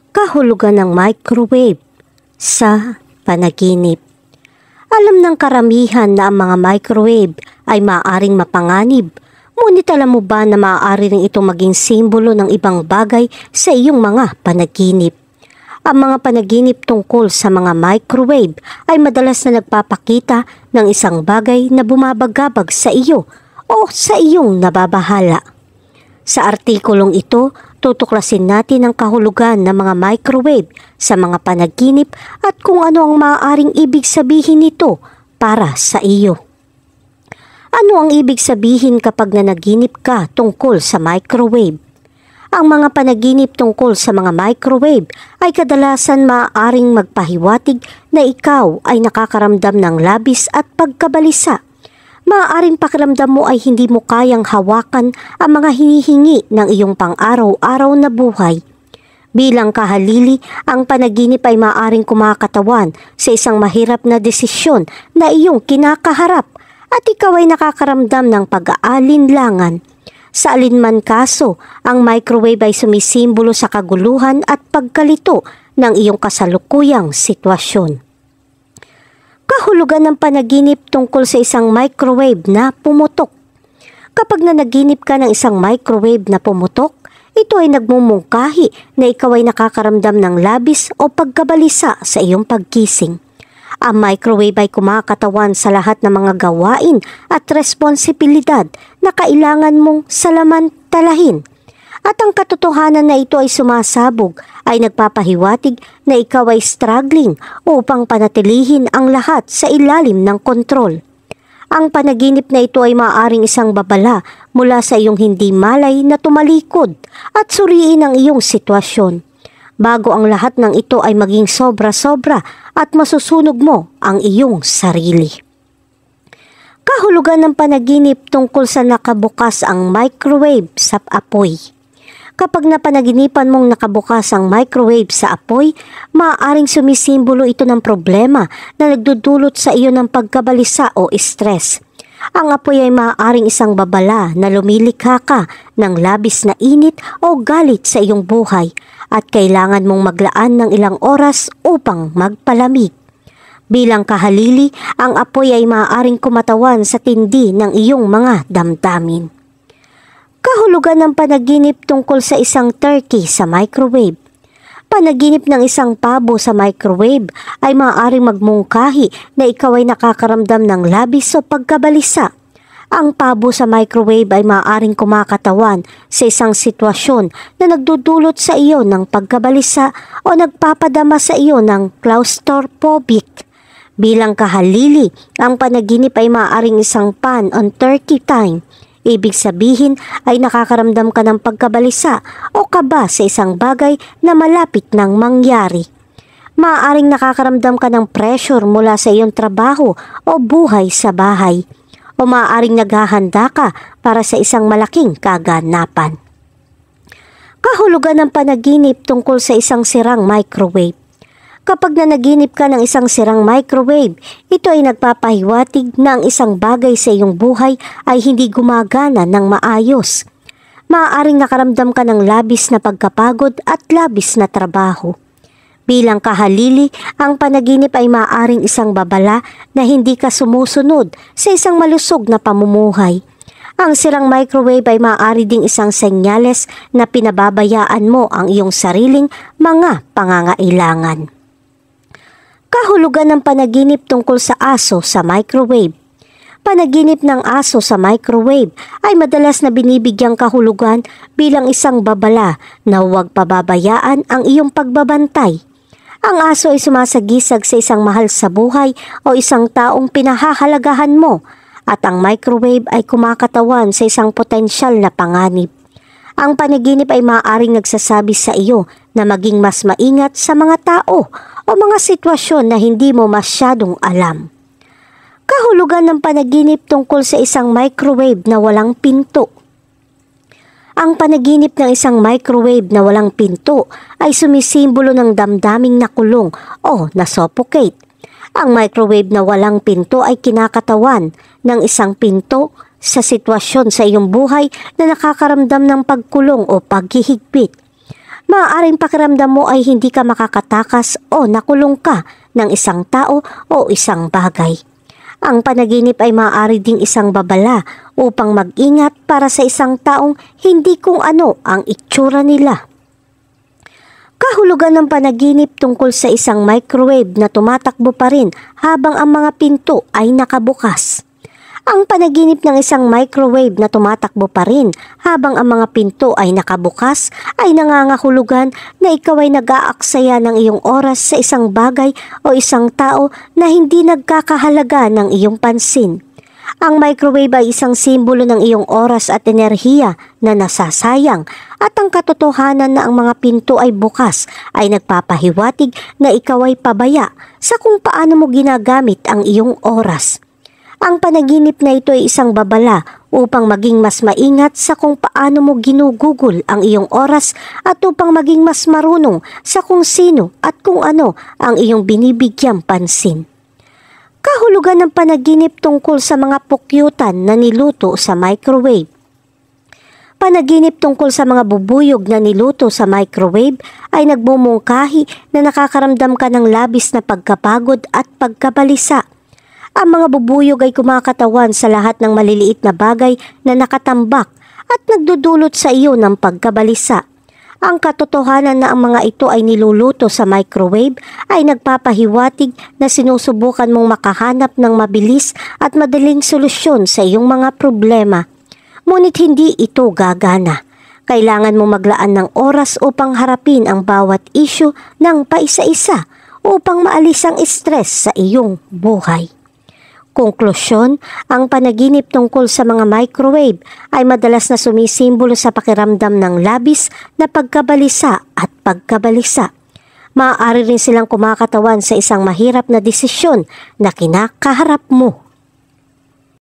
Kahulugan ng microwave sa panaginip. Alam ng karamihan na ang mga microwave ay maaaring mapanganib, ngunit alam mo ba na maaari rin itong maging simbolo ng ibang bagay sa iyong mga panaginip? Ang mga panaginip tungkol sa mga microwave ay madalas na nagpapakita ng isang bagay na bumabagabag sa iyo o sa iyong nababahala. Sa artikulong ito, tutuklasin natin ang kahulugan ng mga microwave sa mga panaginip at kung ano ang maaaring ibig sabihin nito para sa iyo. Ano ang ibig sabihin kapag nanaginip ka tungkol sa microwave? Ang mga panaginip tungkol sa mga microwave ay kadalasan maaaring magpahiwatig na ikaw ay nakakaramdam ng labis at pagkabalisa. Maaaring pakiramdam mo ay hindi mo kayang hawakan ang mga hinihingi ng iyong pang-araw-araw na buhay. Bilang kahalili, ang panaginip ay maaaring kumakatawan sa isang mahirap na desisyon na iyong kinakaharap at ikaw ay nakakaramdam ng pag-aalinlangan. Sa alinman kaso, ang microwave ay sumisimbolo sa kaguluhan at pagkalito ng iyong kasalukuyang sitwasyon. Kahulugan ng panaginip tungkol sa isang microwave na pumutok. Kapag nanaginip ka ng isang microwave na pumutok, ito ay nagmumungkahi na ikaw ay nakakaramdam ng labis o pagkabalisa sa iyong pagkising. Ang microwave ay kumakatawan sa lahat ng mga gawain at responsibilidad na kailangan mong salamantalahin. At ang katotohanan na ito ay sumasabog ay nagpapahiwatig na ikaw ay struggling upang panatilihin ang lahat sa ilalim ng kontrol. Ang panaginip na ito ay maaaring isang babala mula sa iyong hindi malay na tumalikod at suriin ang iyong sitwasyon. Bago ang lahat ng ito ay maging sobra-sobra at masusunog mo ang iyong sarili. Kahulugan ng panaginip tungkol sa nakabukas ang microwave sa apoy. Kapag napanaginipan mong nakabukas ang microwave sa apoy, maaaring sumisimbolo ito ng problema na nagdudulot sa iyo ng pagkabalisa o stress. Ang apoy ay maaaring isang babala na lumilikha ka ng labis na init o galit sa iyong buhay at kailangan mong maglaan ng ilang oras upang magpalamig. Bilang kahalili, ang apoy ay maaaring kumatawan sa tindi ng iyong mga damdamin. Kahulugan ng panaginip tungkol sa isang turkey sa microwave. Panaginip ng isang pabo sa microwave ay maaaring magmungkahi na ikaw ay nakakaramdam ng labis o pagkabalisa. Ang pabo sa microwave ay maaaring kumakatawan sa isang sitwasyon na nagdudulot sa iyo ng pagkabalisa o nagpapadama sa iyo ng claustrophobic. Bilang kahalili, ang panaginip ay maaaring isang pan on turkey time. Ibig sabihin ay nakakaramdam ka ng pagkabalisa o kaba sa isang bagay na malapit nang mangyari. Maaaring nakakaramdam ka ng pressure mula sa iyong trabaho o buhay sa bahay. O maaaring naghahanda ka para sa isang malaking kaganapan. Kahulugan ng panaginip tungkol sa isang sirang microwave. Kapag nanaginip ka ng isang sirang microwave, ito ay nagpapahiwatig na ang isang bagay sa iyong buhay ay hindi gumagana ng maayos. Maaaring nakaramdam ka ng labis na pagkapagod at labis na trabaho. Bilang kahalili, ang panaginip ay maaaring isang babala na hindi ka sumusunod sa isang malusog na pamumuhay. Ang sirang microwave ay maaari ding isang senyales na pinababayaan mo ang iyong sariling mga pangangailangan. Kahulugan ng panaginip tungkol sa aso sa microwave. Panaginip ng aso sa microwave ay madalas na binibigyang kahulugan bilang isang babala na huwag pababayaan ang iyong pagbabantay. Ang aso ay sumasagisag sa isang mahal sa buhay o isang taong pinahahalagahan mo at ang microwave ay kumakatawan sa isang potensyal na panganib. Ang panaginip ay maaaring nagsasabi sa iyo na maging mas maingat sa mga tao o mga sitwasyon na hindi mo masyadong alam. Kahulugan ng panaginip tungkol sa isang microwave na walang pinto. Ang panaginip ng isang microwave na walang pinto ay sumisimbolo ng damdaming nakulong o nasuffocate. Ang microwave na walang pinto ay kinakatawan ng isang pinto sa sitwasyon sa iyong buhay na nakakaramdam ng pagkulong o paghihigpit. Maaaring pakiramdam mo ay hindi ka makakatakas o nakulong ka ng isang tao o isang bagay. Ang panaginip ay maaari ding isang babala upang mag-ingat para sa isang taong hindi kung ano ang itsura nila. Kahulugan ng panaginip tungkol sa isang microwave na tumatakbo pa rin habang ang mga pinto ay nakabukas. Ang panaginip ng isang microwave na tumatakbo pa rin habang ang mga pinto ay nakabukas ay nangangahulugan na ikaw ay nag-aaksaya ng iyong oras sa isang bagay o isang tao na hindi nagkakahalaga ng iyong pansin. Ang microwave ay isang simbolo ng iyong oras at enerhiya na nasasayang at ang katotohanan na ang mga pinto ay bukas ay nagpapahiwatig na ikaw ay pabaya sa kung paano mo ginagamit ang iyong oras. Ang panaginip na ito ay isang babala upang maging mas maingat sa kung paano mo ginugugol ang iyong oras at upang maging mas marunong sa kung sino at kung ano ang iyong binibigyang pansin. Kahulugan ng panaginip tungkol sa mga pukyutan na niluto sa microwave. Panaginip tungkol sa mga bubuyog na niluto sa microwave ay nagmumungkahi na nakakaramdam ka ng labis na pagkapagod at pagkabalisa. Ang mga bubuyog ay kumakatawan sa lahat ng maliliit na bagay na nakatambak at nagdudulot sa iyo ng pagkabalisa. Ang katotohanan na ang mga ito ay niluluto sa microwave ay nagpapahiwatig na sinusubukan mong makahanap ng mabilis at madaling solusyon sa iyong mga problema. Ngunit hindi ito gagana. Kailangan mong maglaan ng oras upang harapin ang bawat issue ng paisa-isa upang maalis ang stress sa iyong buhay. Konklusyon, ang panaginip tungkol sa mga microwave ay madalas na sumisimbolo sa pakiramdam ng labis na pagkabalisa at pagkabalisa. Maaari rin silang kumakatawan sa isang mahirap na desisyon na kinakaharap mo.